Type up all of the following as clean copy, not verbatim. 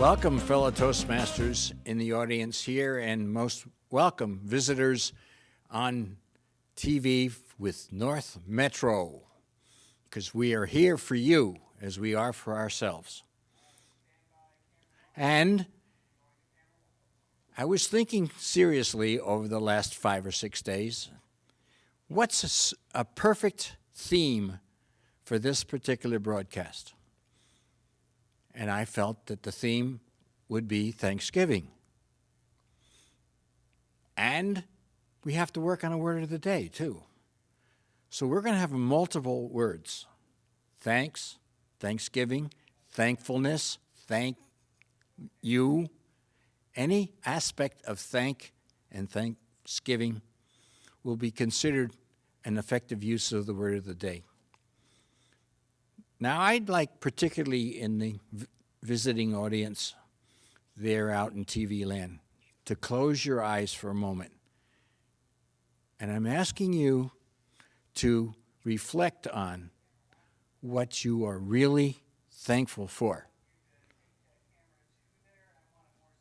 Welcome, fellow Toastmasters in the audience here, and most welcome visitors on TV with North Metro, because we are here for you as we are for ourselves. And I was thinking seriously over the last 5 or 6 days, what's a perfect theme for this particular broadcast? And I felt that the theme would be Thanksgiving. And we have to work on a word of the day, too. So we're going to have multiple words. Thanks, Thanksgiving, thankfulness, thank you. Any aspect of thank and Thanksgiving will be considered an effective use of the word of the day. Now, I'd like, particularly in the visiting audience there out in TV land, to close your eyes for a moment. And I'm asking you to reflect on what you are really thankful for.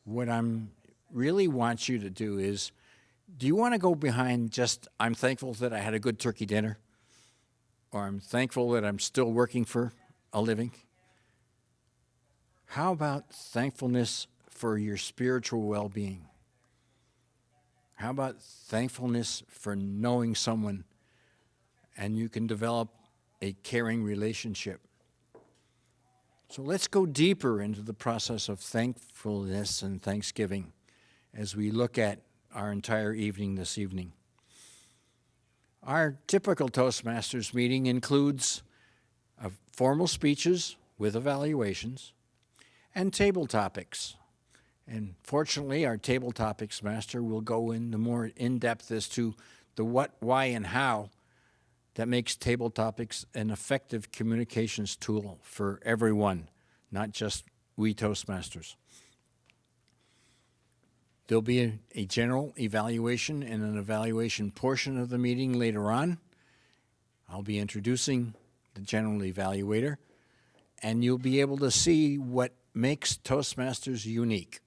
What I'm really want you to do is, do you want to go behind just, I'm thankful that I had a good turkey dinner? Or I'm thankful that I'm still working for a living? How about thankfulness for your spiritual well-being? How about thankfulness for knowing someone and you can develop a caring relationship? So let's go deeper into the process of thankfulness and Thanksgiving as we look at our entire evening this evening. Our typical Toastmasters meeting includes formal speeches with evaluations and table topics. And fortunately, our table topics master will go into more in-depth as to the what, why, and how that makes table topics an effective communications tool for everyone, not just we Toastmasters. There'll be a general evaluation and an evaluation portion of the meeting later on. I'll be introducing the general evaluator, and you'll be able to see what makes Toastmasters unique.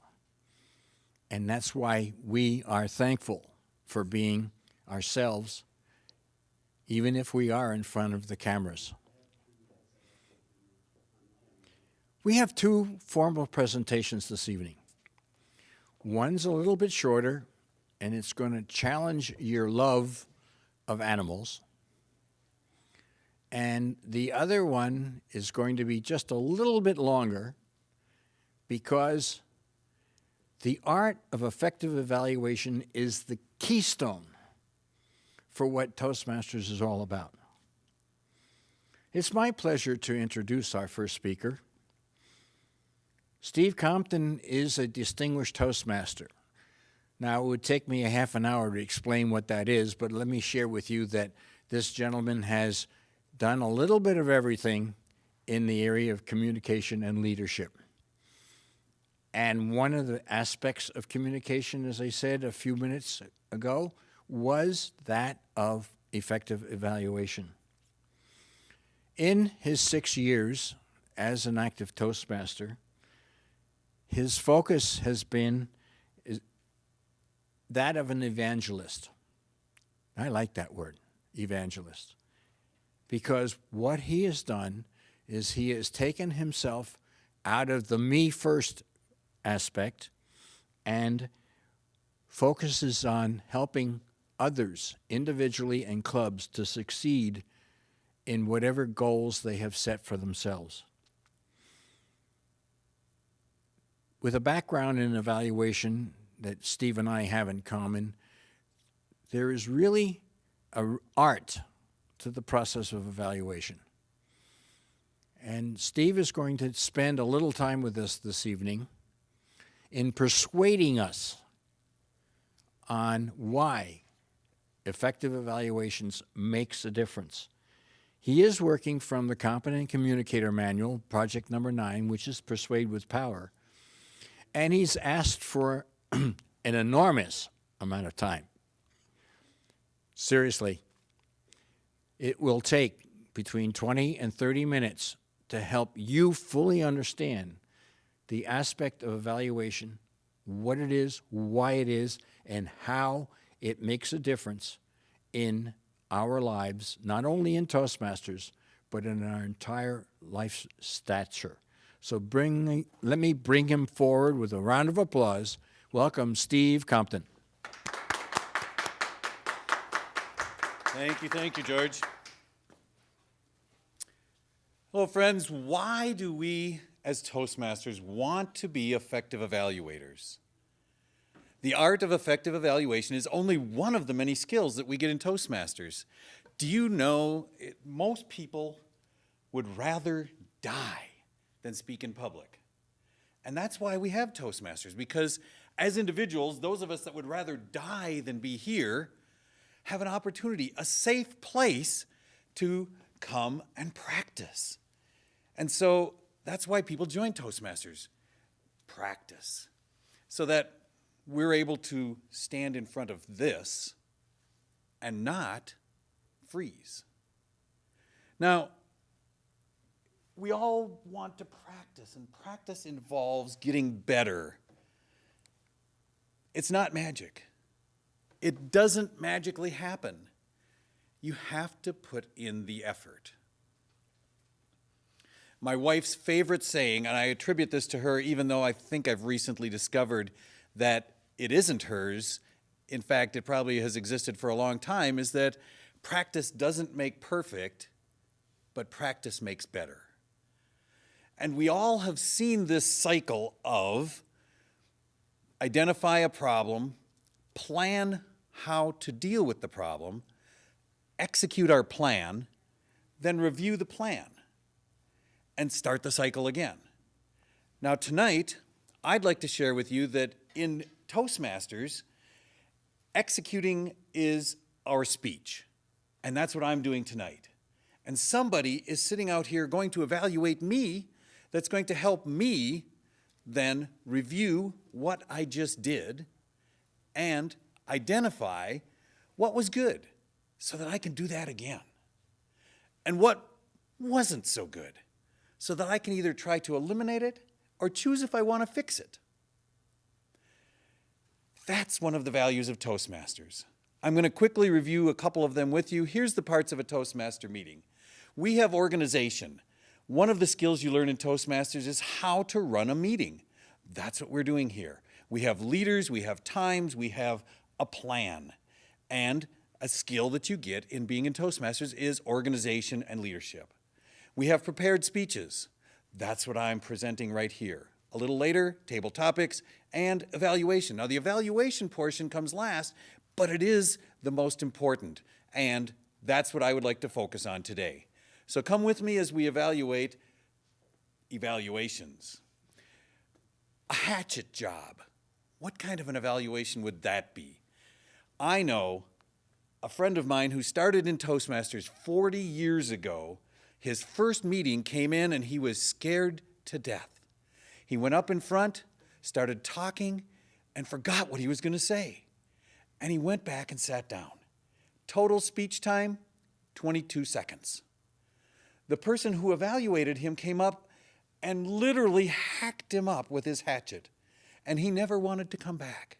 And that's why we are thankful for being ourselves, even if we are in front of the cameras. We have 2 formal presentations this evening. One's a little bit shorter, and it's going to challenge your love of animals. And the other one is going to be just a little bit longer because the art of effective evaluation is the keystone for what Toastmasters is all about. It's my pleasure to introduce our first speaker. Steve Compton is a distinguished Toastmaster. Now, it would take me a half an hour to explain what that is, but let me share with you that this gentleman has done a little bit of everything in the area of communication and leadership. And one of the aspects of communication, as I said a few minutes ago, was that of effective evaluation. In his 6 years as an active Toastmaster, his focus has been that of an evangelist. I like that word, evangelist, because what he has done is he has taken himself out of the me first aspect and focuses on helping others individually and clubs to succeed in whatever goals they have set for themselves. With a background in evaluation that Steve and I have in common, there is really an art to the process of evaluation. And Steve is going to spend a little time with us this evening in persuading us on why effective evaluations makes a difference. He is working from the Competent Communicator Manual, project number 9, which is Persuade with Power. And he's asked for an enormous amount of time. Seriously, it will take between 20 and 30 minutes to help you fully understand the aspect of evaluation, what it is, why it is, and how it makes a difference in our lives, not only in Toastmasters, but in our entire life stature. So let me bring him forward with a round of applause. Welcome, Steve Compton. Thank you, George. Hello, friends. Why do we, as Toastmasters, want to be effective evaluators? The art of effective evaluation is only one of the many skills that we get in Toastmasters. Do you know most people would rather die than speak in public? And that's why we have Toastmasters, because as individuals, those of us that would rather die than be here have an opportunity, a safe place to come and practice. And so that's why people join Toastmasters. Practice. So that we're able to stand in front of this and not freeze. Now, we all want to practice, and practice involves getting better. It's not magic. It doesn't magically happen. You have to put in the effort. My wife's favorite saying, and I attribute this to her even though I think I've recently discovered that it isn't hers, in fact, it probably has existed for a long time, is that practice doesn't make perfect, but practice makes better. And we all have seen this cycle of identify a problem, plan how to deal with the problem, execute our plan, then review the plan, and start the cycle again. Now tonight, I'd like to share with you that in Toastmasters, executing is our speech, and that's what I'm doing tonight. And somebody is sitting out here going to evaluate me, that's going to help me then review what I just did and identify what was good so that I can do that again. And what wasn't so good so that I can either try to eliminate it or choose if I want to fix it. That's one of the values of Toastmasters. I'm going to quickly review a couple of them with you. Here's the parts of a Toastmaster meeting. We have organization. One of the skills you learn in Toastmasters is how to run a meeting. That's what we're doing here. We have leaders, we have times, we have a plan. And a skill that you get in being in Toastmasters is organization and leadership. We have prepared speeches. That's what I'm presenting right here. A little later, table topics and evaluation. Now the evaluation portion comes last, but it is the most important. And that's what I would like to focus on today. So come with me as we evaluate evaluations. A hatchet job. What kind of an evaluation would that be? I know a friend of mine who started in Toastmasters 40 years ago, his first meeting came in and he was scared to death. He went up in front, started talking, and forgot what he was going to say. And he went back and sat down. Total speech time, 22 seconds. The person who evaluated him came up and literally hacked him up with his hatchet, and he never wanted to come back.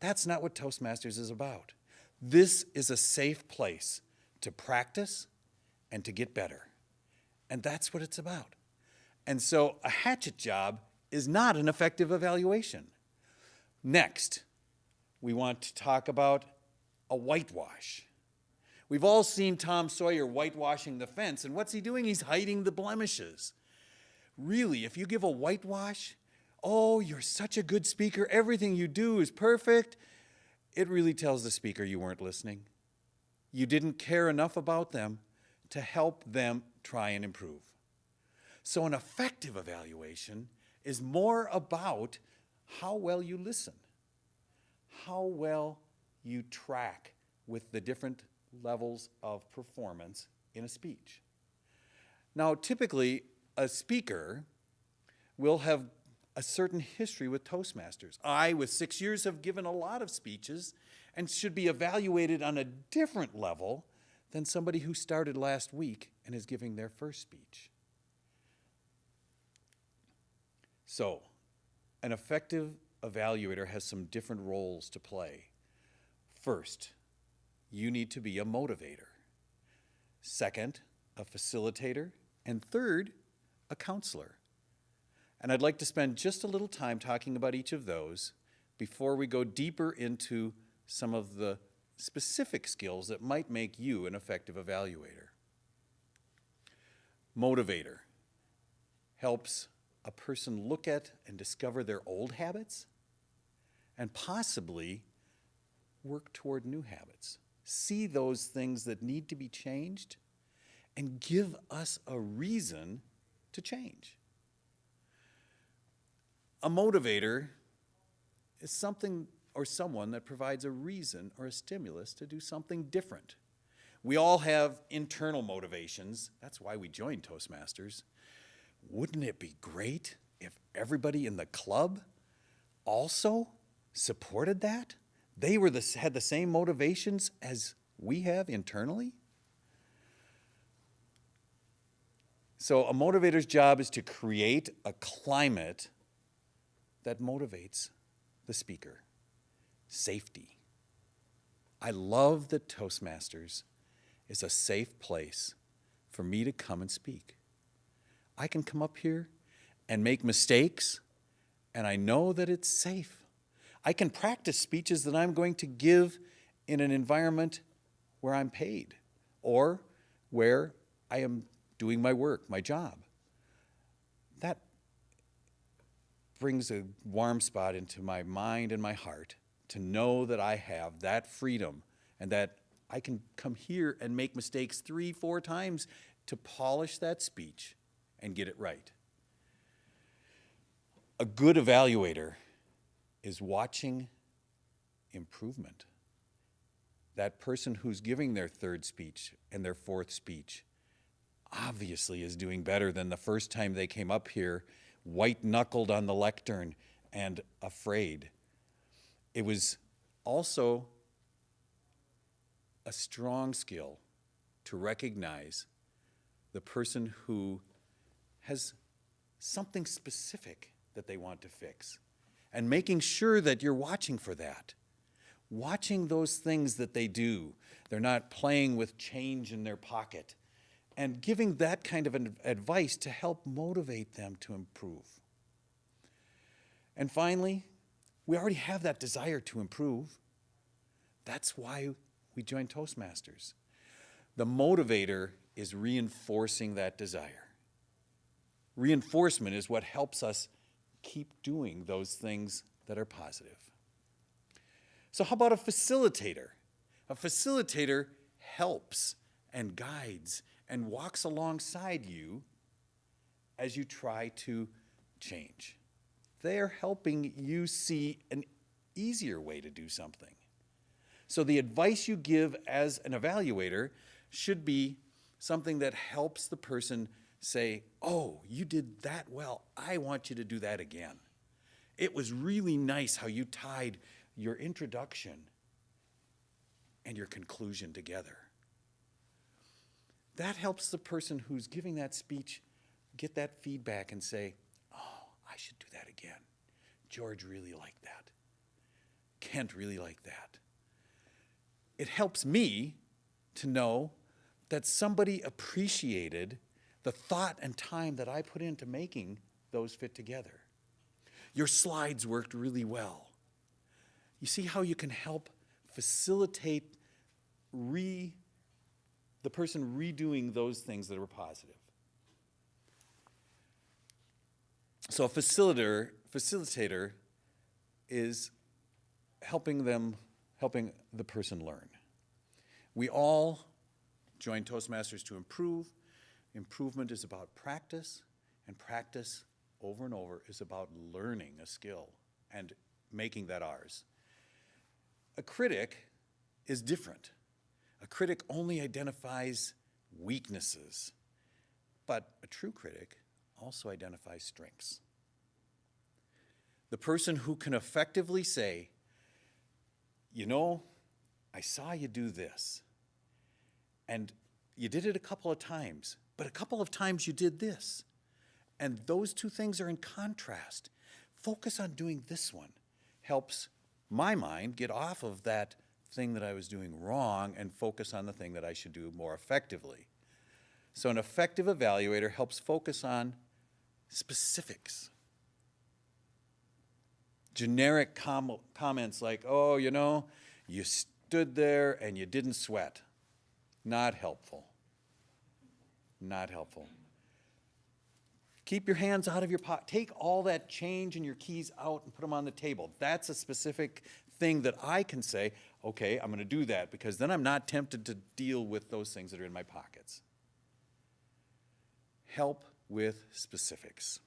That's not what Toastmasters is about. This is a safe place to practice and to get better. And that's what it's about. And so a hatchet job is not an effective evaluation. Next, we want to talk about a whitewash. We've all seen Tom Sawyer whitewashing the fence, and what's he doing? He's hiding the blemishes. Really, if you give a whitewash, oh, you're such a good speaker, everything you do is perfect, it really tells the speaker you weren't listening. You didn't care enough about them to help them try and improve. So an effective evaluation is more about how well you listen, how well you track with the different levels of performance in a speech. Now, typically, a speaker will have a certain history with Toastmasters. I, with 6 years, have given a lot of speeches and should be evaluated on a different level than somebody who started last week and is giving their first speech. So, an effective evaluator has some different roles to play. First, you need to be a motivator. Second, a facilitator. And third, a counselor. And I'd like to spend just a little time talking about each of those before we go deeper into some of the specific skills that might make you an effective evaluator. Motivator helps a person look at and discover their old habits and possibly work toward new habits. See those things that need to be changed and give us a reason to change. A motivator is something or someone that provides a reason or a stimulus to do something different. We all have internal motivations. That's why we joined Toastmasters. Wouldn't it be great if everybody in the club also supported that? They had the same motivations as we have internally? So a motivator's job is to create a climate that motivates the speaker. Safety. I love that Toastmasters is a safe place for me to come and speak. I can come up here and make mistakes, and I know that it's safe. I can practice speeches that I'm going to give in an environment where I'm paid or where I am doing my work, my job. That brings a warm spot into my mind and my heart to know that I have that freedom and that I can come here and make mistakes 3-4 times to polish that speech and get it right. A good evaluator is watching improvement. That person who's giving their third speech and their fourth speech obviously is doing better than the first time they came up here, white-knuckled on the lectern and afraid. It was also a strong skill to recognize the person who has something specific that they want to fix and making sure that you're watching for that. Watching those things that they do. They're not playing with change in their pocket. And giving that kind of advice to help motivate them to improve. And finally, we already have that desire to improve. That's why we joined Toastmasters. The motivator is reinforcing that desire. Reinforcement is what helps us keep doing those things that are positive. So how about a facilitator? A facilitator helps and guides and walks alongside you as you try to change. They're helping you see an easier way to do something. So the advice you give as an evaluator should be something that helps the person say, oh, you did that well. I want you to do that again. It was really nice how you tied your introduction and your conclusion together. That helps the person who's giving that speech get that feedback and say, oh, I should do that again. George really liked that. Kent really liked that. It helps me to know that somebody appreciated the thought and time that I put into making those fit together. Your slides worked really well. You see how you can help facilitate the person redoing those things that were positive. So a facilitator is helping the person learn. We all join Toastmasters to improve. Improvement is about practice, and practice over and over is about learning a skill and making that ours. A critic is different. A critic only identifies weaknesses, but a true critic also identifies strengths. The person who can effectively say, you know, I saw you do this, and you did it a couple of times, but a couple of times you did this, And those two things are in contrast. Focus on doing this one. Helps my mind get off of that thing that I was doing wrong and focus on the thing that I should do more effectively. So an effective evaluator helps focus on specifics. Generic comments like, oh, you know, you stood there and you didn't sweat. Not helpful. Not helpful. Keep your hands out of your pocket. Take all that change and your keys out and put them on the table. That's a specific thing that I can say, okay, I'm going to do that, because then I'm not tempted to deal with those things that are in my pockets. Help with specifics.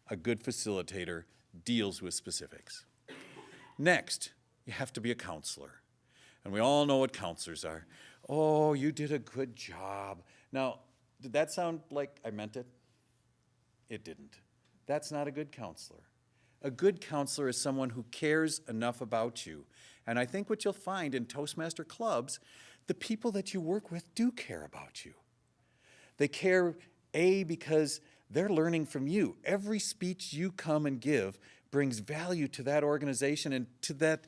A good facilitator deals with specifics. Next, you have to be a counselor. And we all know what counselors are. Oh, you did a good job. Now, did that sound like I meant it? It didn't. That's not a good counselor. A good counselor is someone who cares enough about you. And I think what you'll find in Toastmaster clubs, the people that you work with do care about you. They care, A, because they're learning from you. Every speech you come and give brings value to that organization and to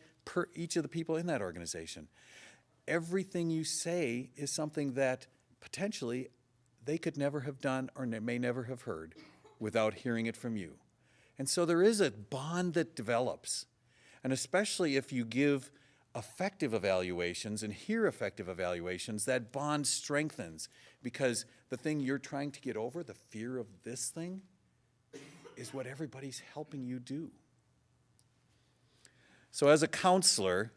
each of the people in that organization. Everything you say is something that potentially they could never have done or may never have heard without hearing it from you. And so there is a bond that develops. And especially if you give effective evaluations and hear effective evaluations, that bond strengthens, because the thing you're trying to get over, the fear of this thing, is what everybody's helping you do. So as a counselor,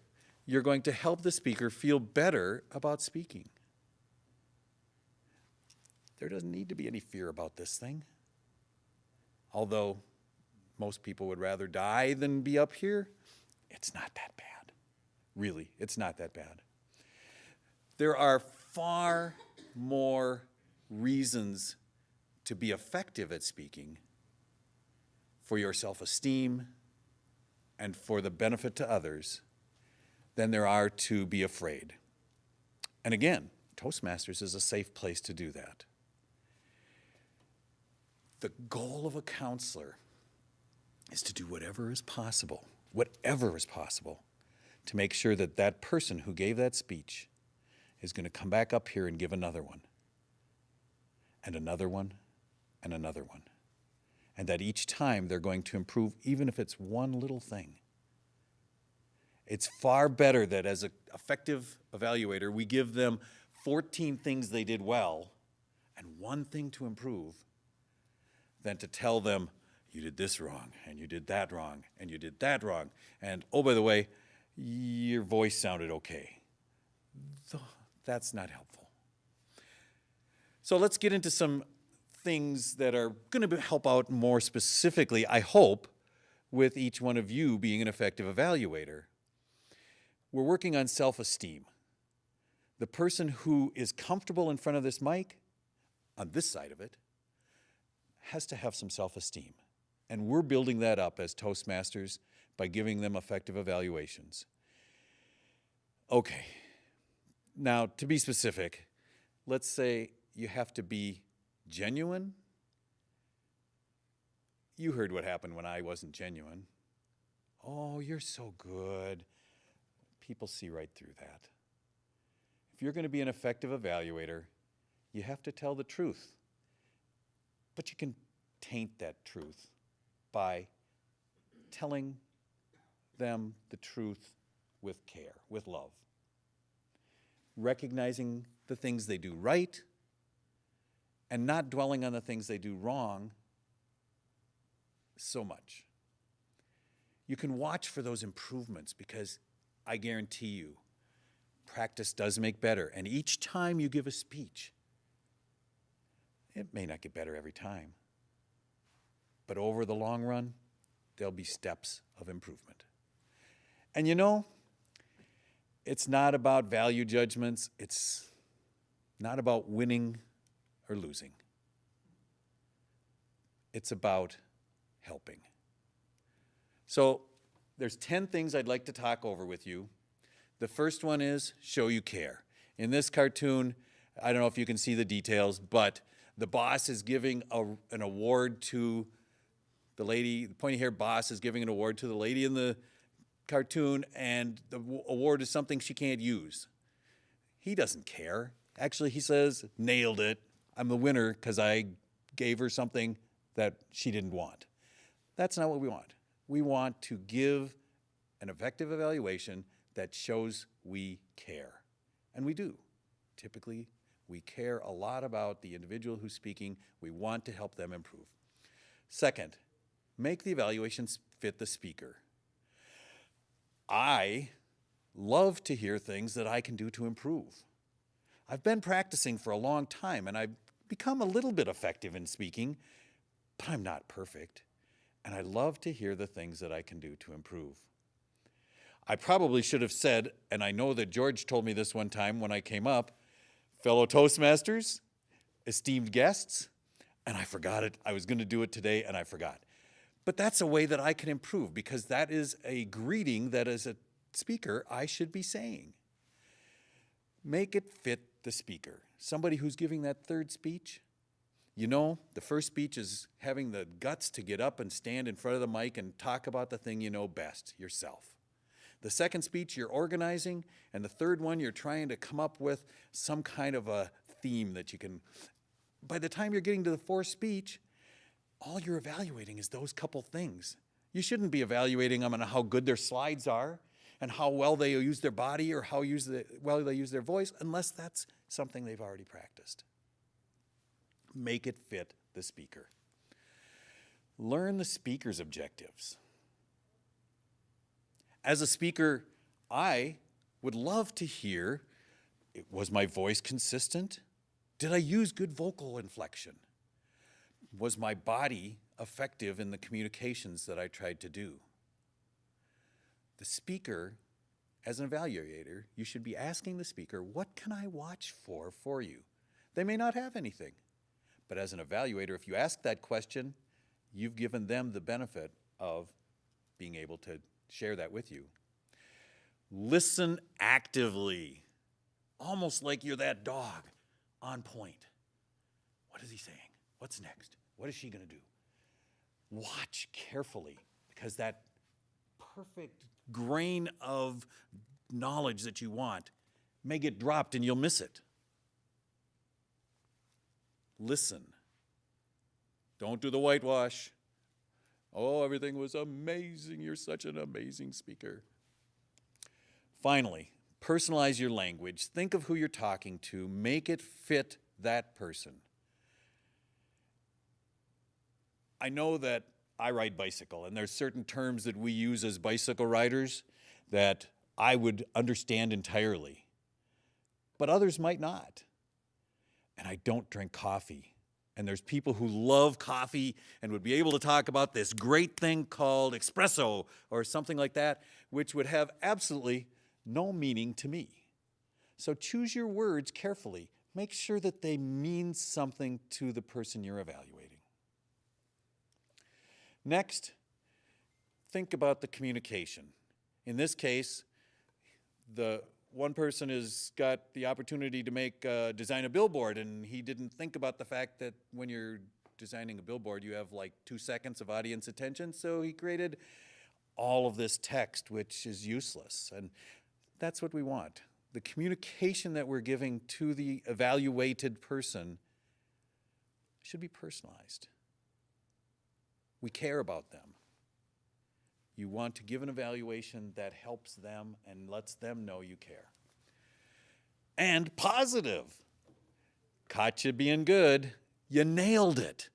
you're going to help the speaker feel better about speaking. There doesn't need to be any fear about this thing. Although most people would rather die than be up here, it's not that bad. Really, it's not that bad. There are far more reasons to be effective at speaking for your self-esteem and for the benefit to others than there are to be afraid. And again, Toastmasters is a safe place to do that. The goal of a counselor is to do whatever is possible to make sure that that person who gave that speech is going to come back up here and give another one, and another one, and another one. And that each time they're going to improve, even if it's one little thing. It's far better that as an effective evaluator, we give them 14 things they did well and one thing to improve, than to tell them, you did this wrong, and you did that wrong, and you did that wrong, and oh, by the way, your voice sounded okay. That's not helpful. So let's get into some things that are going to help out more specifically, I hope, with each one of you being an effective evaluator. We're working on self-esteem. The person who is comfortable in front of this mic, on this side of it, has to have some self-esteem. And we're building that up as Toastmasters by giving them effective evaluations. Okay, now to be specific, let's say you have to be genuine. You heard what happened when I wasn't genuine. Oh, you're so good. People see right through that. If you're going to be an effective evaluator, you have to tell the truth. But you can taint that truth by telling them the truth with care, with love. Recognizing the things they do right and not dwelling on the things they do wrong so much. You can watch for those improvements, because I guarantee you, practice does make better. And each time you give a speech, it may not get better every time, but over the long run, there'll be steps of improvement. And you know, it's not about value judgments. It's not about winning or losing. It's about helping. So there's 10 things I'd like to talk over with you. The first one is show you care. In this cartoon, I don't know if you can see the details, but The boss is giving an award to the lady, the pointy-haired boss is giving an award to the lady in the cartoon, and the award is something she can't use. He doesn't care. Actually, he says, nailed it. I'm the winner because I gave her something that she didn't want. That's not what we want. We want to give an effective evaluation that shows we care. And we do. Typically, we care a lot about the individual who's speaking. We want to help them improve. Second, make the evaluations fit the speaker. I love to hear things that I can do to improve. I've been practicing for a long time, and I've become a little bit effective in speaking, but I'm not perfect. And I love to hear the things that I can do to improve. I probably should have said, and I know that George told me this one time when I came up, fellow Toastmasters, esteemed guests, and I forgot it. I was going to do it today, and I forgot. But that's a way that I can improve, because that is a greeting that as a speaker I should be saying. Make it fit the speaker. Somebody who's giving that third speech, you know, the first speech is having the guts to get up and stand in front of the mic and talk about the thing you know best, yourself. The second speech you're organizing, and the third one you're trying to come up with some kind of a theme that you can. By the time you're getting to the fourth speech, all you're evaluating is those couple things. You shouldn't be evaluating them on how good their slides are and how well they use their body or how well they use their voice, unless that's something they've already practiced. Make it fit the speaker. Learn the speaker's objectives. As a speaker, I would love to hear, was my voice consistent? Did I use good vocal inflection? Was my body effective in the communications that I tried to do? The speaker, as an evaluator, you should be asking the speaker, what can I watch for you? They may not have anything, but as an evaluator, if you ask that question, you've given them the benefit of being able to share that with you. Listen actively, almost like you're that dog on point. What is he saying? What's next? What is she going to do? Watch carefully, because that perfect grain of knowledge that you want may get dropped and you'll miss it. Listen. Don't do the whitewash. Oh, everything was amazing. You're such an amazing speaker. Finally, personalize your language. Think of who you're talking to. Make it fit that person. I know that I ride bicycle, and there's certain terms that we use as bicycle riders that I would understand entirely, but others might not. And I don't drink coffee. And there's people who love coffee and would be able to talk about this great thing called espresso or something like that, which would have absolutely no meaning to me. So choose your words carefully. Make sure that they mean something to the person you're evaluating. Next, think about the communication. In this case, the one person has got the opportunity to design a billboard, and he didn't think about the fact that when you're designing a billboard, you have like 2 seconds of audience attention, so he created all of this text, which is useless, and that's what we want. The communication that we're giving to the evaluated person should be personalized. We care about them. You want to give an evaluation that helps them and lets them know you care. And positive. Caught you being good. You nailed it.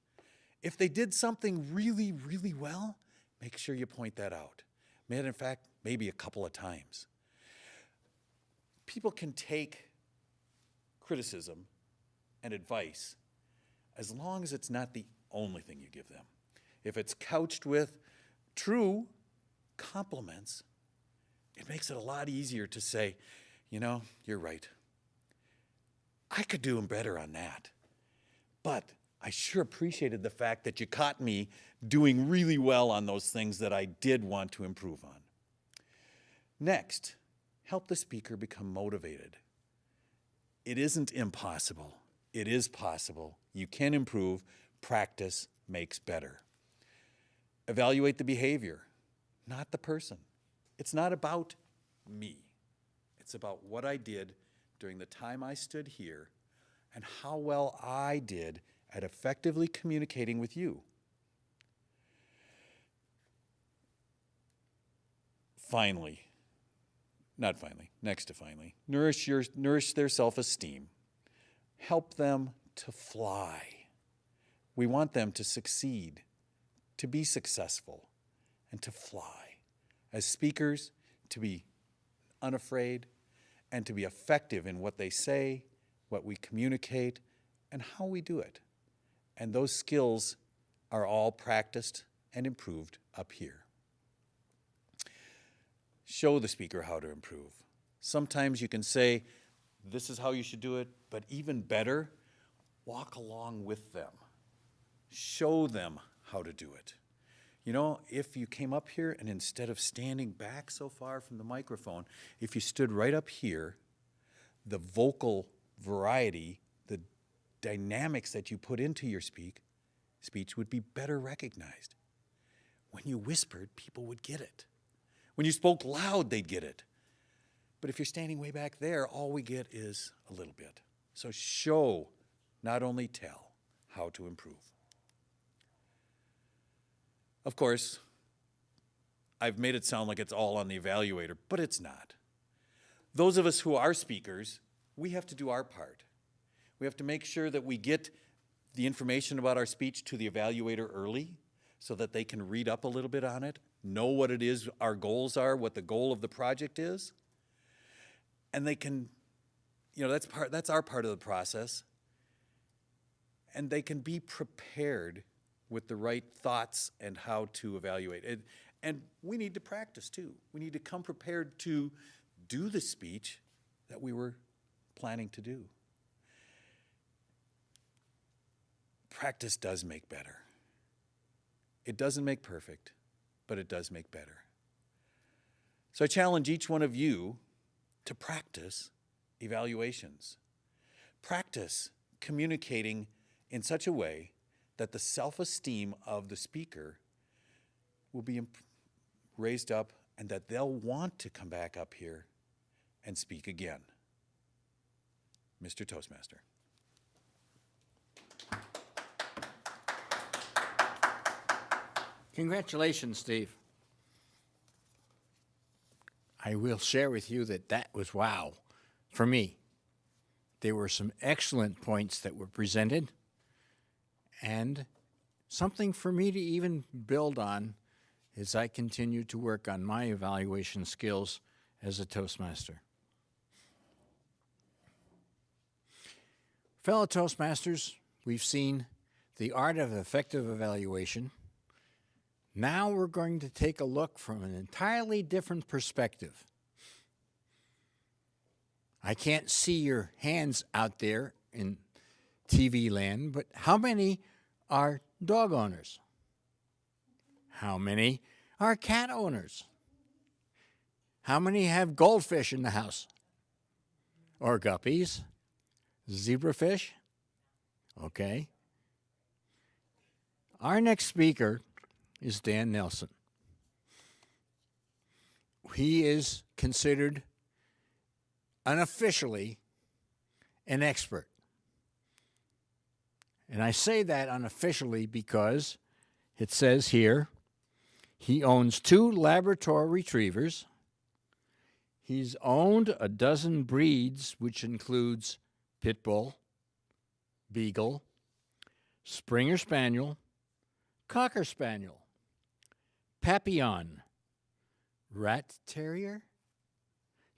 If they did something really, really well, make sure you point that out. In fact, maybe a couple of times. People can take criticism and advice as long as it's not the only thing you give them. If it's couched with true compliments, it makes it a lot easier to say, you know, you're right. I could do better on that. But I sure appreciated the fact that you caught me doing really well on those things that I did want to improve on. Next, help the speaker become motivated. It isn't impossible. It is possible. You can improve. Practice makes better. Evaluate the behavior, not the person. It's not about me. It's about what I did during the time I stood here and how well I did at effectively communicating with you. Next to finally, nourish their self-esteem. Help them to fly. We want them to succeed, to be successful, and to fly. As speakers, to be unafraid and to be effective in what they say, what we communicate, and how we do it. And those skills are all practiced and improved up here. Show the speaker how to improve. Sometimes you can say, this is how you should do it, but even better, walk along with them. Show them how to do it. You know, if you came up here and instead of standing back so far from the microphone, if you stood right up here, the vocal variety, the dynamics that you put into your speech would be better recognized. When you whispered, people would get it. When you spoke loud, they'd get it. But if you're standing way back there, all we get is a little bit. So show, not only tell, how to improve. Of course, I've made it sound like it's all on the evaluator, but it's not. Those of us who are speakers, we have to do our part. We have to make sure that we get the information about our speech to the evaluator early so that they can read up a little bit on it, know what it is our goals are, what the goal of the project is, and they can, that's our part of the process, and they can be prepared with the right thoughts and how to evaluate it. And we need to practice too. We need to come prepared to do the speech that we were planning to do. Practice does make better. It doesn't make perfect, but it does make better. So I challenge each one of you to practice evaluations. Practice communicating in such a way that the self-esteem of the speaker will be raised up and that they'll want to come back up here and speak again. Mr. Toastmaster. Congratulations, Steve. I will share with you that was wow for me. There were some excellent points that were presented and something for me to even build on as I continue to work on my evaluation skills as a Toastmaster. Fellow Toastmasters, we've seen the art of effective evaluation. Now we're going to take a look from an entirely different perspective. I can't see your hands out there in TV land, but how many are dog owners? How many are cat owners? How many have goldfish in the house? Or guppies? Zebrafish? Okay. Our next speaker is Dan Nelson. He is considered unofficially an expert. And I say that unofficially because it says here he owns 2 Labrador retrievers. He's owned a dozen breeds, which includes Pit Bull, Beagle, Springer Spaniel, Cocker Spaniel, Papillon, Rat Terrier,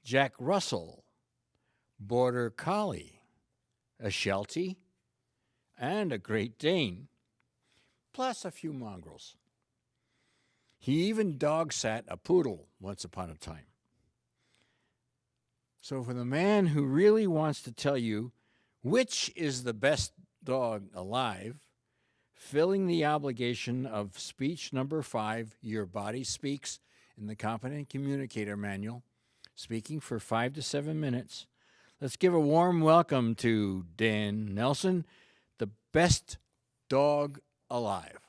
Jack Russell, Border Collie, a Sheltie, and a Great Dane, plus a few mongrels. He even dog-sat a poodle once upon a time. So for the man who really wants to tell you which is the best dog alive, filling the obligation of speech number 5, Your Body Speaks, in the Competent Communicator Manual, speaking for 5 to 7 minutes, Let's give a warm welcome to Dan Nelson, the best dog alive.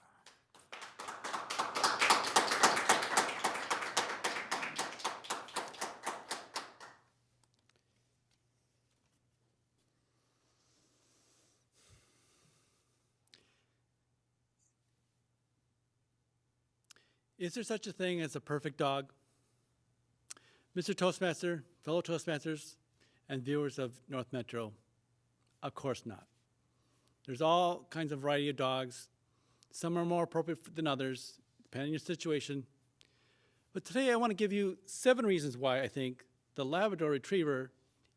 Is there such a thing as a perfect dog? Mr. Toastmaster, fellow Toastmasters, and viewers of North Metro, of course not. There's all kinds of variety of dogs. Some are more appropriate than others, depending on your situation. But today I want to give you 7 reasons why I think the Labrador Retriever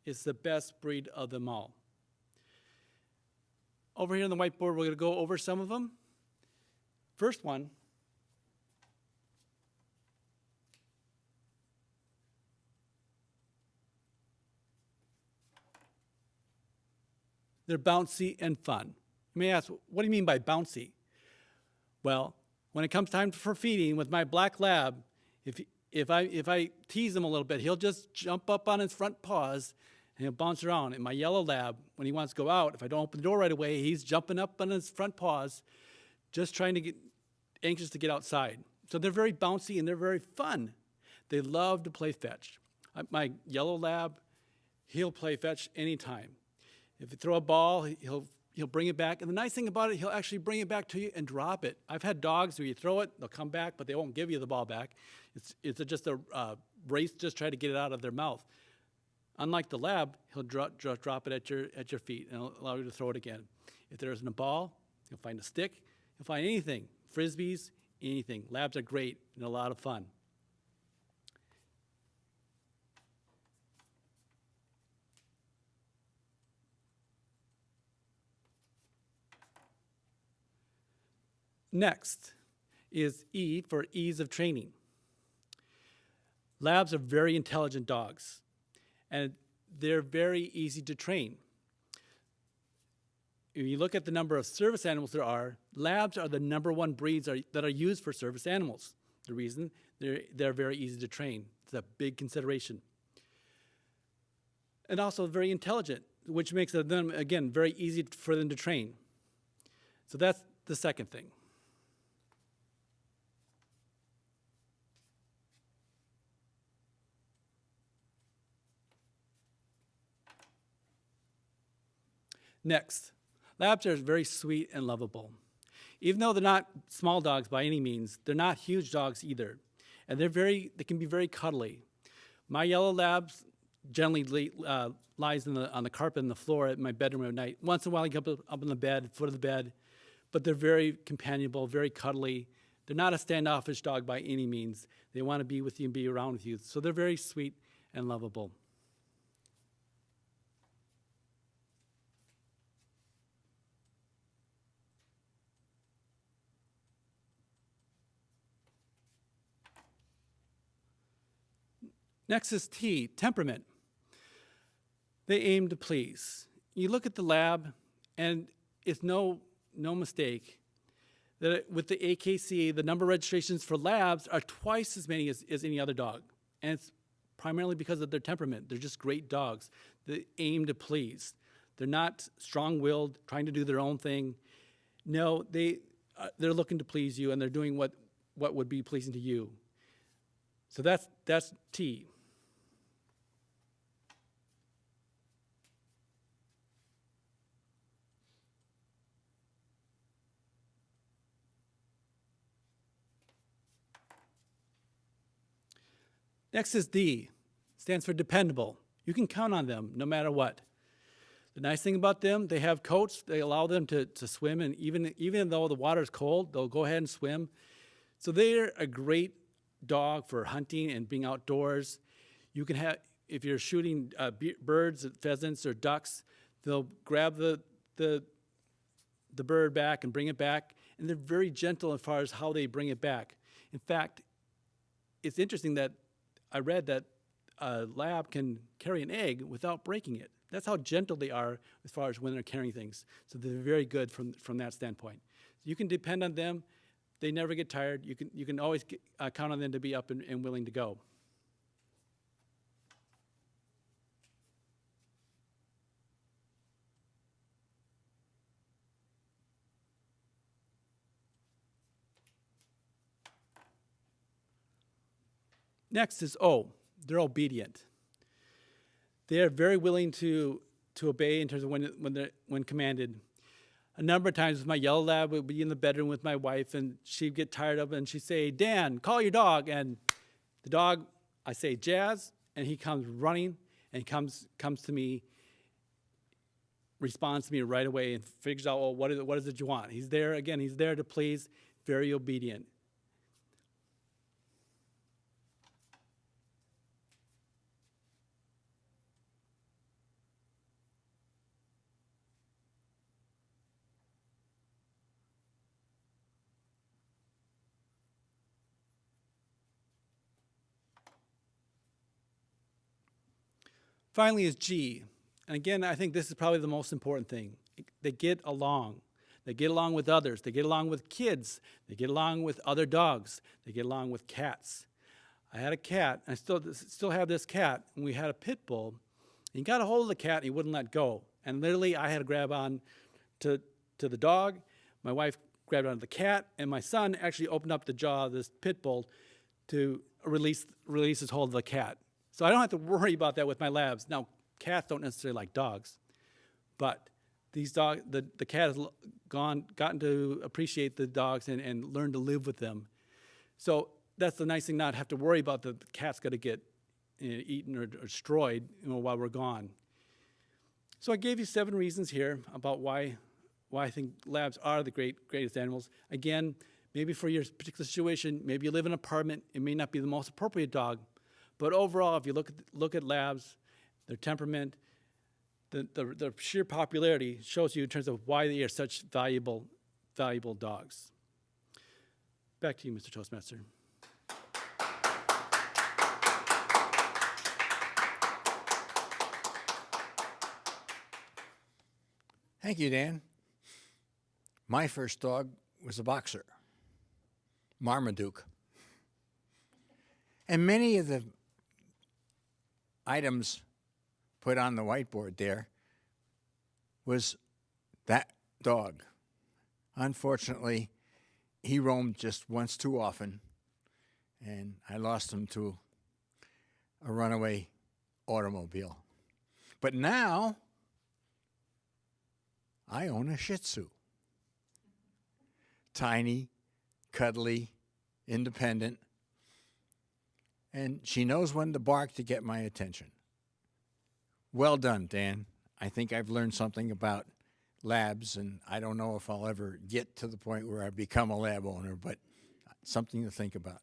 is the best breed of them all. Over here on the whiteboard, we're going to go over some of them. First one, they're bouncy and fun. You may ask, what do you mean by bouncy? Well, when it comes time for feeding with my black lab, if I tease him a little bit, he'll just jump up on his front paws and he'll bounce around. And my yellow lab, when he wants to go out, if I don't open the door right away, he's jumping up on his front paws, just trying to get anxious to get outside. So they're very bouncy and they're very fun. They love to play fetch. My yellow lab, he'll play fetch anytime. If you throw a ball, he'll bring it back. And the nice thing about it, he'll actually bring it back to you and drop it. I've had dogs where you throw it, they'll come back, but they won't give you the ball back. It's just a race, just try to get it out of their mouth. Unlike the lab, he'll drop it at your feet and it'll allow you to throw it again. If there isn't a ball, he'll find a stick, he'll find anything, frisbees, anything. Labs are great and a lot of fun. Next is E for ease of training. Labs are very intelligent dogs, and they're very easy to train. If you look at the number of service animals there are, labs are the #1 breeds that are used for service animals. The reason, they're very easy to train. It's a big consideration. And also very intelligent, which makes them, again, very easy for them to train. So that's the second thing. Next, labs are very sweet and lovable. Even though they're not small dogs by any means, they're not huge dogs either. And they can be very cuddly. My yellow labs generally lies on the carpet and the floor at my bedroom at night. Once in a while, he comes up on the bed, foot of the bed, but they're very companionable, very cuddly. They're not a standoffish dog by any means. They want to be with you and be around with you. So they're very sweet and lovable. Next is T, temperament. They aim to please. You look at the lab, and it's no mistake that with the AKC, the number of registrations for labs are twice as many as any other dog. And it's primarily because of their temperament. They're just great dogs. They aim to please. They're not strong-willed, trying to do their own thing. No, they're looking to please you, and they're doing what would be pleasing to you. So that's T. Next is D, stands for dependable. You can count on them no matter what. The nice thing about them, they have coats. They allow them to swim, and even though the water is cold, they'll go ahead and swim. So they're a great dog for hunting and being outdoors. You can have, if you're shooting birds, pheasants, or ducks, they'll grab the bird back and bring it back, and they're very gentle as far as how they bring it back. In fact, it's interesting that I read that a lab can carry an egg without breaking it. That's how gentle they are as far as when they're carrying things. So they're very good from that standpoint. You can depend on them. They never get tired. You can always count on them to be up and willing to go. Next is O. They're obedient. They are very willing to obey in terms of when commanded. A number of times my yellow lab would be in the bedroom with my wife, and she'd get tired of it, and she'd say, "Dan, call your dog." And the dog, I say, "Jazz," and he comes running and comes to me, responds to me right away, and figures out, "Oh, what is it you want?" He's there again. He's there to please. Very obedient. Finally is G. And again, I think this is probably the most important thing. They get along. They get along with others. They get along with kids. They get along with other dogs. They get along with cats. I had a cat, and I still have this cat, and we had a pit bull. He got a hold of the cat, and he wouldn't let go. And literally, I had to grab on to the dog. My wife grabbed onto the cat, and my son actually opened up the jaw of this pit bull to release his hold of the cat. So I don't have to worry about that with my labs. Now, cats don't necessarily like dogs, but the cat has gotten to appreciate the dogs and learn to live with them. So that's the nice thing, not have to worry about the cat's going to get eaten or destroyed while we're gone. So I gave you 7 reasons here about why I think labs are the greatest animals. Again, maybe for your particular situation, maybe you live in an apartment, it may not be the most appropriate dog. But overall, if you look at labs, their temperament, the sheer popularity shows you in terms of why they are such valuable dogs. Back to you, Mr. Toastmaster. Thank you, Dan. My first dog was a boxer, Marmaduke. And many of the items put on the whiteboard there was that dog. Unfortunately, he roamed just once too often, and I lost him to a runaway automobile. But now, I own a Shih Tzu. Tiny, cuddly, independent, and she knows when to bark to get my attention. Well done, Dan. I think I've learned something about labs, and I don't know if I'll ever get to the point where I become a lab owner, but something to think about.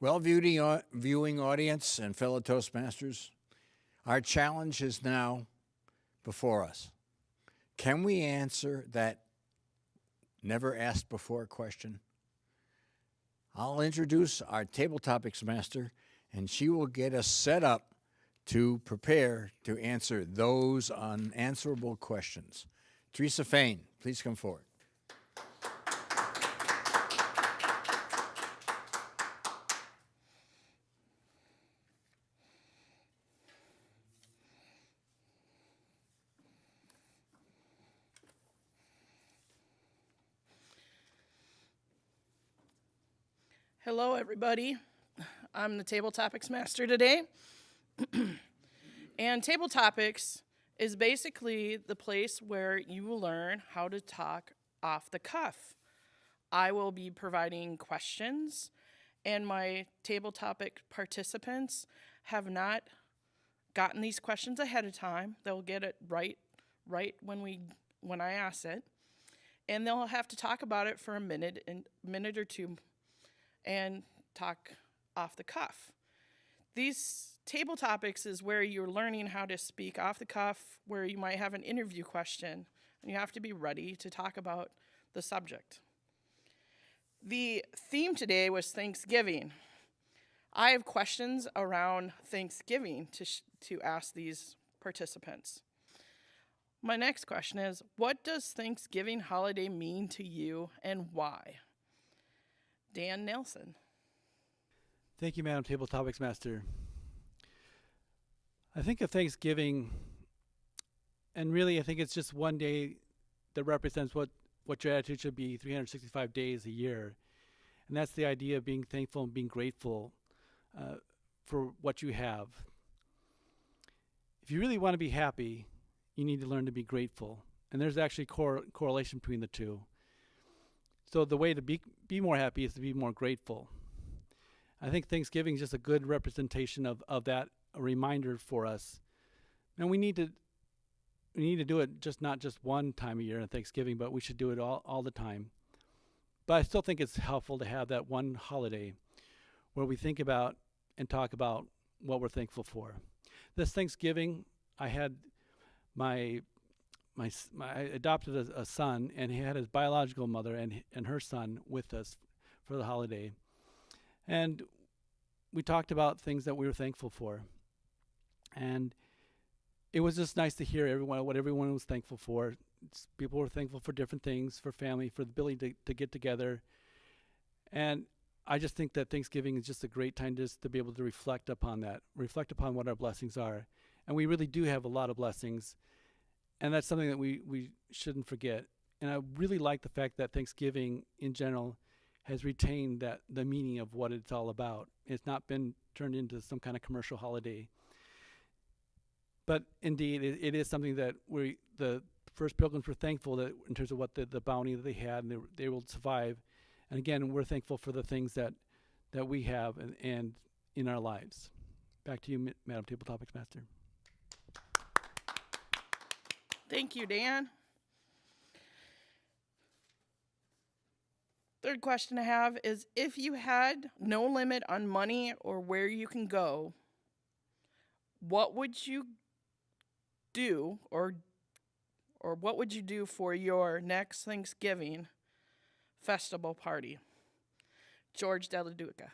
Well, viewing audience and fellow Toastmasters, our challenge is now before us. Can we answer that never asked before question? I'll introduce our table topics master, and she will get us set up to prepare to answer those unanswerable questions. Teresa Fain, please come forward. Hello, everybody. I'm the Table Topics Master today. And Table Topics is basically the place where you will learn how to talk off the cuff. I will be providing questions, and my table topic participants have not gotten these questions ahead of time. They'll get it right when I ask it, and they'll have to talk about it for a minute or two and talk off the cuff. These table topics is where you're learning how to speak off the cuff, where you might have an interview question, and you have to be ready to talk about the subject. The theme today was Thanksgiving. I have questions around Thanksgiving to ask these participants. My next question is, what does Thanksgiving holiday mean to you and why? Dan Nelson. Thank you, Madam Table Topics Master. I think of Thanksgiving, and really I think it's just one day that represents what your attitude should be 365 days a year. And that's the idea of being thankful and being grateful for what you have. If you really want to be happy, you need to learn to be grateful. And there's actually correlation between the two. So the way to be more happy is to be more grateful. I think Thanksgiving is just a good representation of that, a reminder for us. And we need to do it not just one time a year on Thanksgiving, but we should do it all the time. But I still think it's helpful to have that one holiday where we think about and talk about what we're thankful for. This Thanksgiving, I had I adopted a son, and he had his biological mother and her son with us for the holiday. And we talked about things that we were thankful for. And it was just nice to hear what everyone was thankful for. People were thankful for different things, for family, for the ability to get together. And I just think that Thanksgiving is just a great time just to be able to reflect upon that, reflect upon what our blessings are. And we really do have a lot of blessings. And that's something that we shouldn't forget. And I really like the fact that Thanksgiving in general has retained the meaning of what it's all about. It's not been turned into some kind of commercial holiday. But indeed, it is something that the first pilgrims were thankful that in terms of what the bounty that they had, and they will survive. And again, we're thankful for the things that we have and in our lives. Back to you, Madam Table Topics Master. Thank you, Dan. Third question I have is, if you had no limit on money or where you can go, what would you do or what would you do for your next Thanksgiving festival party? George Della Duca.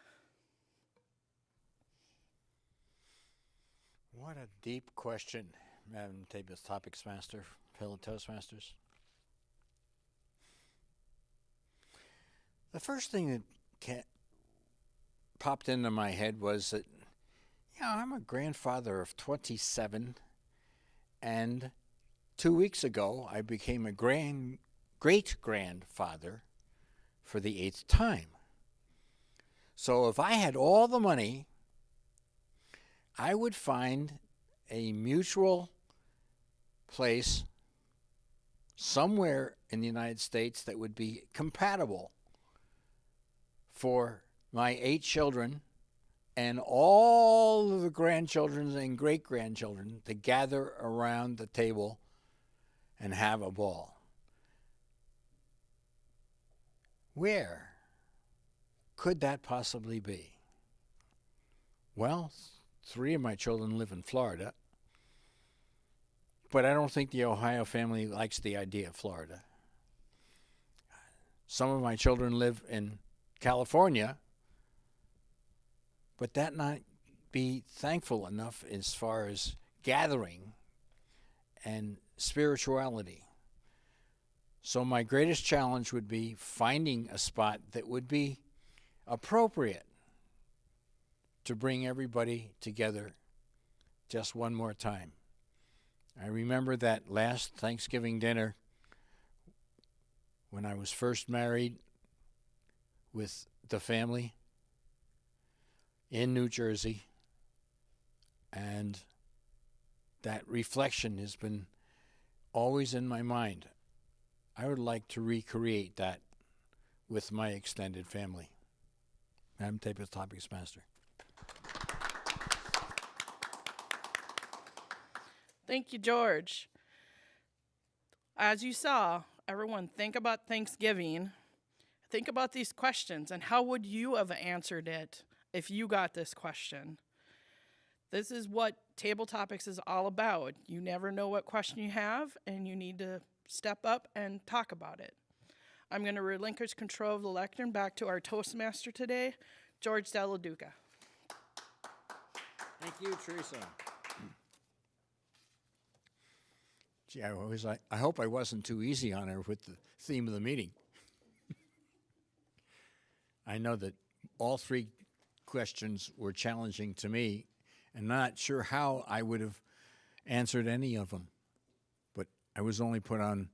What a deep question, Madam Table Topics Master, fellow Toastmasters. The first thing that popped into my head was that, I'm a grandfather of 27, and 2 weeks ago I became a great-grandfather for the 8th time. So if I had all the money, I would find a mutual place somewhere in the United States that would be compatible for my 8 children and all of the grandchildren and great-grandchildren to gather around the table and have a ball. Where could that possibly be? Well, 3 of my children live in Florida, but I don't think the Ohio family likes the idea of Florida. Some of my children live in California, but that not be thankful enough as far as gathering and spirituality. So my greatest challenge would be finding a spot that would be appropriate to bring everybody together just one more time. I remember that last Thanksgiving dinner when I was first married with the family in New Jersey, and that reflection has been always in my mind. I would like to recreate that with my extended family. Madam Table Topics Master. Thank you, George. As you saw, everyone, think about Thanksgiving. Think about these questions, and how would you have answered it if you got this question? This is what Table Topics is all about. You never know what question you have, and you need to step up and talk about it. I'm going to relinquish control of the lectern back to our Toastmaster today, George Della Duca. Thank you, Teresa. Gee, I hope I wasn't too easy on her with the theme of the meeting. I know that all 3 questions were challenging to me, and not sure how I would have answered any of them. But I was only put on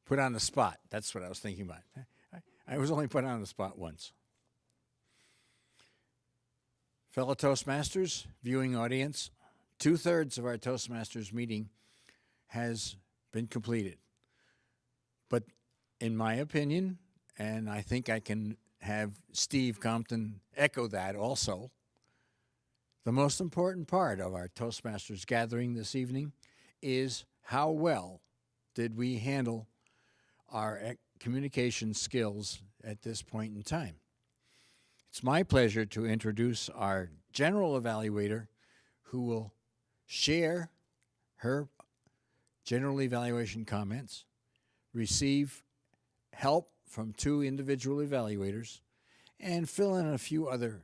put on the spot. That's what I was thinking about. I was only put on the spot once. Fellow Toastmasters, viewing audience, 2/3 of our Toastmasters meeting has been completed. But in my opinion, and I think I can have Steve Compton echo that also, the most important part of our Toastmasters gathering this evening is how well did we handle our communication skills at this point in time. It's my pleasure to introduce our general evaluator who will share her general evaluation comments, receive help from 2 individual evaluators, and fill in a few other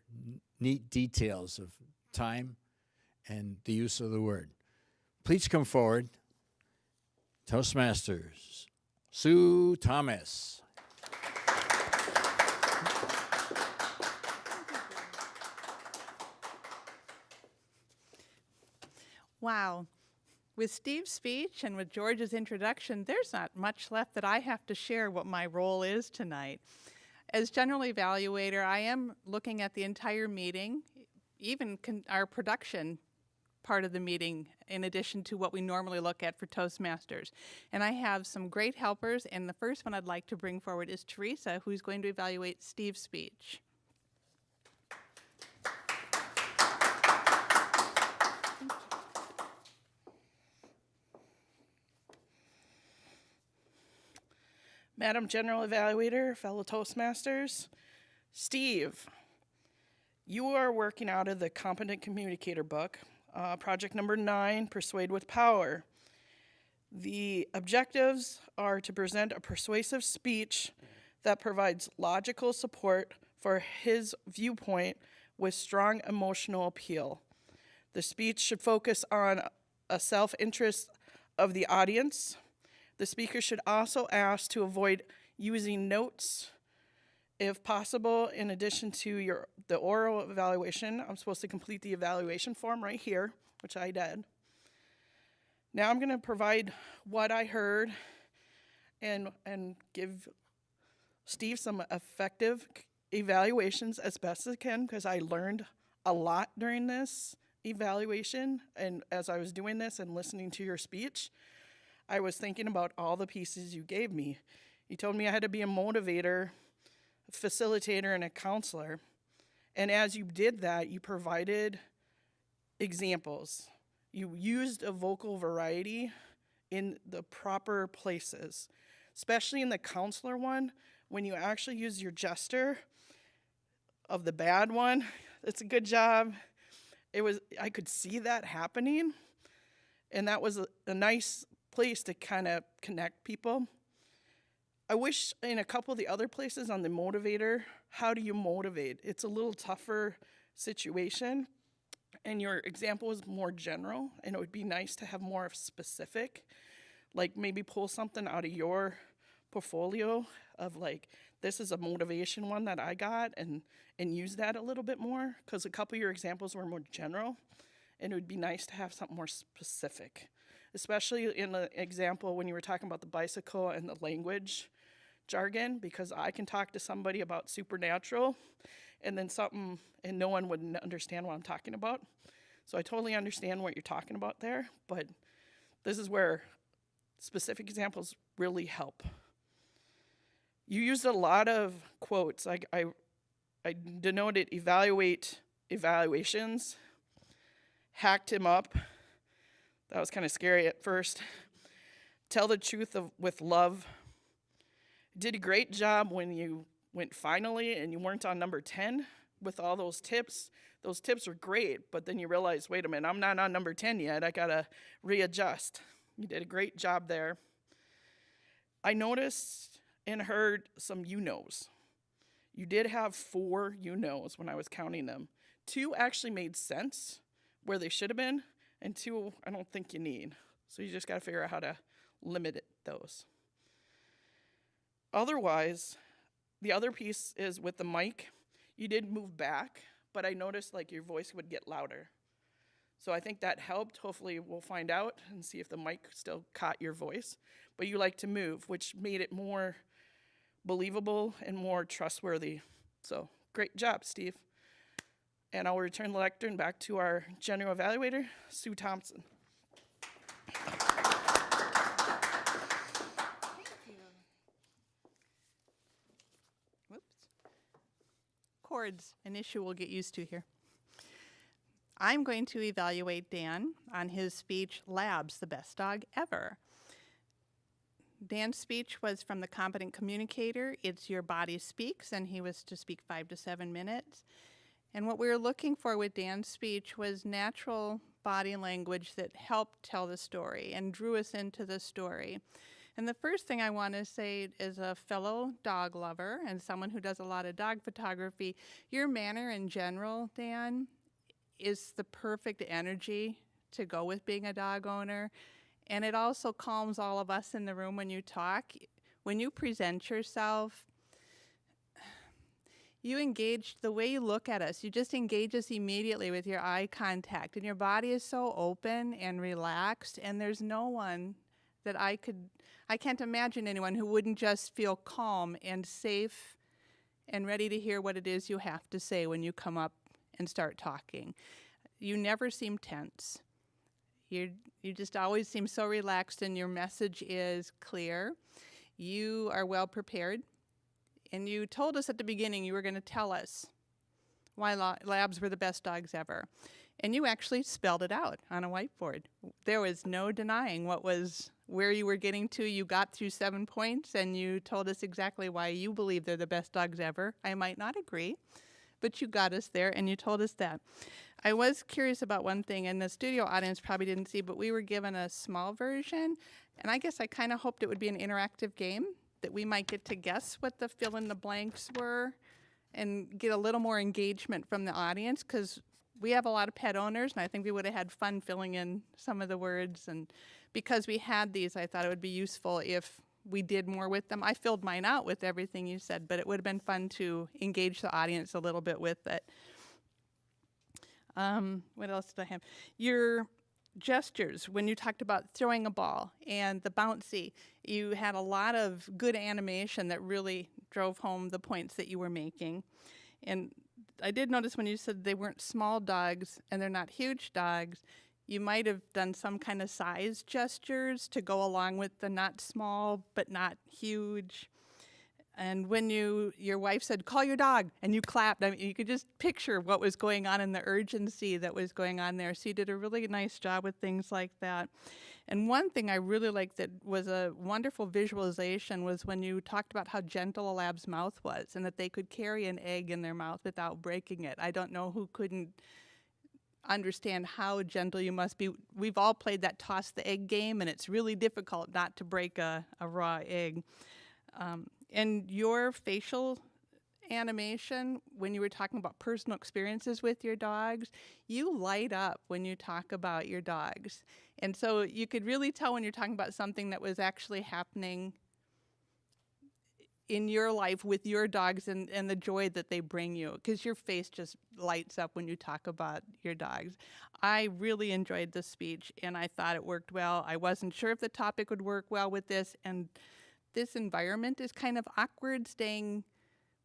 neat details of time and the use of the word. Please come forward. Toastmasters, Sue Thomas. Wow. With Steve's speech and with George's introduction, there's not much left that I have to share what my role is tonight. As general evaluator, I am looking at the entire meeting, even our production part of the meeting, in addition to what we normally look at for Toastmasters. And I have some great helpers, and the first one I'd like to bring forward is Teresa, who's going to evaluate Steve's speech. Madam General Evaluator, fellow Toastmasters, Steve, you are working out of the Competent Communicator book, project number 9, Persuade with Power. The objectives are to present a persuasive speech that provides logical support for his viewpoint with strong emotional appeal. The speech should focus on a self-interest of the audience. The speaker should also ask to avoid using notes if possible. In addition to the oral evaluation, I'm supposed to complete the evaluation form right here, which I did. Now I'm going to provide what I heard and give Steve some effective evaluations as best as I can, because I learned a lot during this evaluation, and as I was doing this and listening to your speech, I was thinking about all the pieces you gave me. You told me I had to be a motivator, a facilitator, and a counselor. And as you did that, you provided examples. You used a vocal variety in the proper places, especially in the counselor one, when you actually use your gesture of the bad one. It's a good job. I could see that happening, and that was a nice place to kind of connect people. I wish in a couple of the other places on the motivator, how do you motivate? It's a little tougher situation, and your example was more general, and it would be nice to have more specific, like maybe pull something out of your portfolio of like, this is a motivation one that I got, and use that a little bit more, because a couple of your examples were more general, and it would be nice to have something more specific. Especially in the example when you were talking about the bicycle and the language jargon, because I can talk to somebody about supernatural and then something, and no one would understand what I'm talking about. So I totally understand what you're talking about there, but this is where specific examples really help. You used a lot of quotes. I denoted evaluations, hacked him up. That was kind of scary at first. Tell the truth with love. Did a great job when you went finally and you weren't on number 10 with all those tips. Those tips were great, but then you realize, wait a minute, I'm not on number 10 yet. I got to readjust. You did a great job there. I noticed and heard some you-knows. You did have 4 you-knows when I was counting them. 2 actually made sense where they should have been, and 2 I don't think you need. So you just got to figure out how to limit those. Otherwise, the other piece is with the mic. You did move back, but I noticed like your voice would get louder. So I think that helped. Hopefully we'll find out and see if the mic still caught your voice. But you like to move, which made it more believable and more trustworthy. So great job, Steve. And I'll return the lectern back to our general evaluator, Sue Thompson. Whoops. Chords, an issue we'll get used to here. I'm going to evaluate Dan on his speech, Lab's the best dog ever. Dan's speech was from the Competent Communicator. It's Your Body Speaks, and he was to speak 5 to 7 minutes. And what we were looking for with Dan's speech was natural body language that helped tell the story and drew us into the story. And the first thing I want to say as a fellow dog lover and someone who does a lot of dog photography, your manner in general, Dan, is the perfect energy to go with being a dog owner. And it also calms all of us in the room when you talk. When you present yourself, you engage the way you look at us. You just engage us immediately with your eye contact. And your body is so open and relaxed. And there's no one that I can't imagine anyone who wouldn't just feel calm and safe and ready to hear what it is you have to say when you come up and start talking. You never seem tense. You just always seem so relaxed, and your message is clear. You are well prepared, and you told us at the beginning you were going to tell us why Labs were the best dogs ever. And you actually spelled it out on a whiteboard. There was no denying where you were getting to. You got through 7 points, and you told us exactly why you believe they're the best dogs ever. I might not agree, but you got us there, and you told us that. I was curious about one thing, and the studio audience probably didn't see, but we were given a small version, and I guess I kind of hoped it would be an interactive game, that we might get to guess what the fill-in-the-blanks were and get a little more engagement from the audience, because we have a lot of pet owners, and I think we would have had fun filling in some of the words. And because we had these, I thought it would be useful if we did more with them. I filled mine out with everything you said, but it would have been fun to engage the audience a little bit with it. What else did I have? Your gestures, when you talked about throwing a ball and the bouncy, you had a lot of good animation that really drove home the points that you were making. And I did notice when you said they weren't small dogs and they're not huge dogs, you might have done some kind of size gestures to go along with the not small but not huge. And when your wife said, "Call your dog," and you clapped, I mean, you could just picture what was going on and the urgency that was going on there. So you did a really nice job with things like that. And one thing I really liked that was a wonderful visualization was when you talked about how gentle a lab's mouth was and that they could carry an egg in their mouth without breaking it. I don't know who couldn't understand how gentle you must be. We've all played that toss the egg game, and it's really difficult not to break a raw egg. And your facial animation, when you were talking about personal experiences with your dogs, you light up when you talk about your dogs. And so you could really tell when you're talking about something that was actually happening in your life with your dogs and the joy that they bring you, because your face just lights up when you talk about your dogs. I really enjoyed the speech, and I thought it worked well. I wasn't sure if the topic would work well with this, and this environment is kind of awkward, staying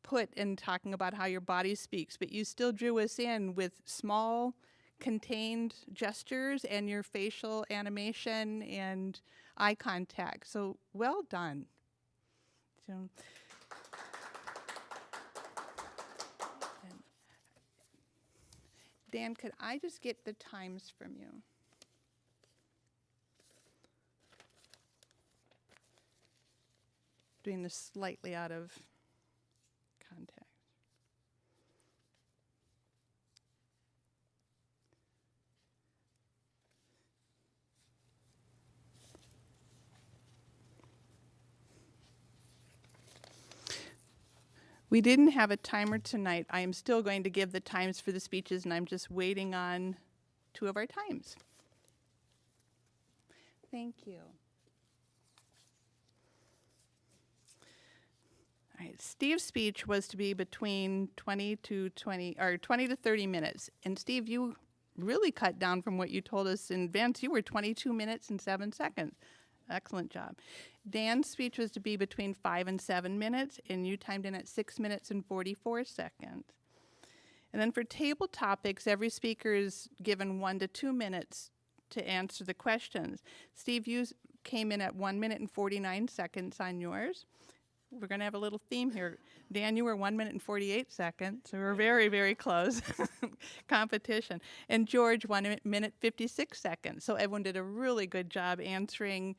put and talking about how your body speaks, but you still drew us in with small, contained gestures and your facial animation and eye contact. So well done. So, Dan, could I just get the times from you? Doing this slightly out of context. We didn't have a timer tonight. I am still going to give the times for the speeches, and I'm just waiting on 2 of our times. Thank you. All right, Steve's speech was to be between 20 to 30 minutes. And Steve, you really cut down from what you told us in advance. You were 22 minutes and 7 seconds. Excellent job. Dan's speech was to be between 5 and 7 minutes, and you timed in at 6 minutes and 44 seconds. And then for table topics, every speaker is given 1 to 2 minutes to answer the questions. Steve, you came in at 1 minute and 49 seconds on yours. We're going to have a little theme here. Dan, you were 1 minute and 48 seconds. So we're very, very close. Competition. And George, 1 minute 56 seconds. So everyone did a really good job answering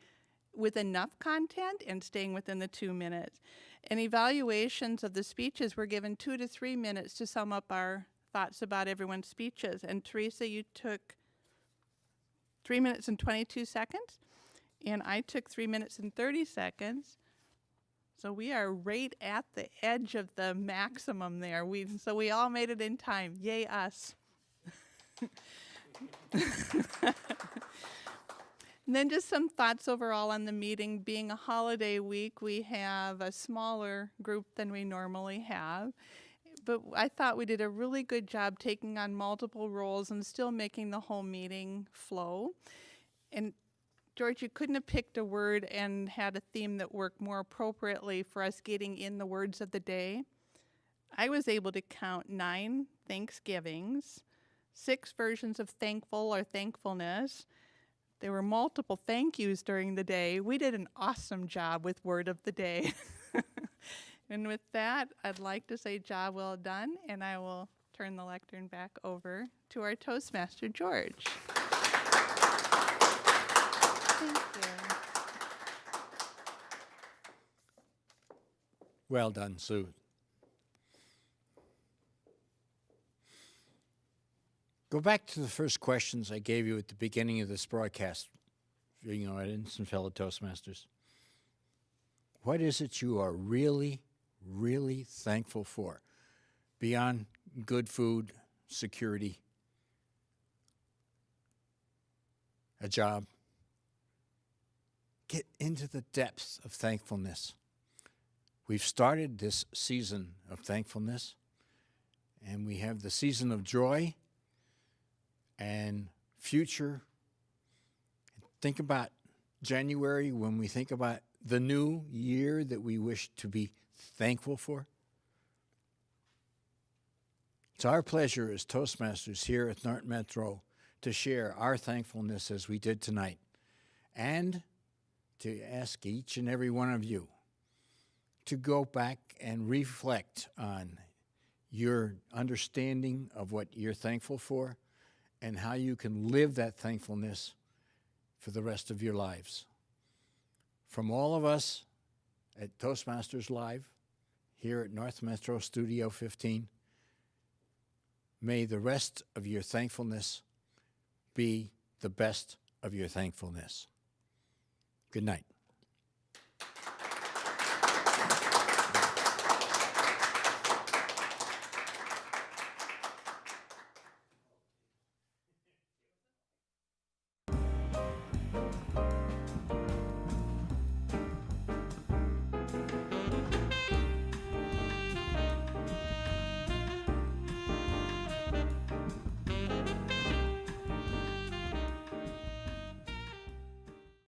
with enough content and staying within the 2 minutes. And evaluations of the speeches were given 2 to 3 minutes to sum up our thoughts about everyone's speeches. And Teresa, you took 3 minutes and 22 seconds. And I took 3 minutes and 30 seconds. So we are right at the edge of the maximum there. So we all made it in time. Yay us. And then just some thoughts overall on the meeting. Being a holiday week, we have a smaller group than we normally have. But I thought we did a really good job taking on multiple roles and still making the whole meeting flow. And George, you couldn't have picked a word and had a theme that worked more appropriately for us getting in the words of the day. I was able to count 9 Thanksgivings, 6 versions of thankful or thankfulness. There were multiple thank yous during the day. We did an awesome job with word of the day. And with that, I'd like to say job well done, and I will turn the lectern back over to our Toastmaster, George. Thank you. Well done, Sue. Go back to the first questions I gave you at the beginning of this broadcast, viewing audience and fellow Toastmasters. What is it you are really, really thankful for, beyond good food, security, a job? Get into the depths of thankfulness. We've started this season of thankfulness, and we have the season of joy and future. Think about January when we think about the new year that we wish to be thankful for. It's our pleasure as Toastmasters here at Norton Metro to share our thankfulness as we did tonight, and to ask each and every one of you to go back and reflect on your understanding of what you're thankful for and how you can live that thankfulness for the rest of your lives. From all of us at Toastmasters Live here at North Metro Studio 15, may the rest of your thankfulness be the best of your thankfulness. Good night.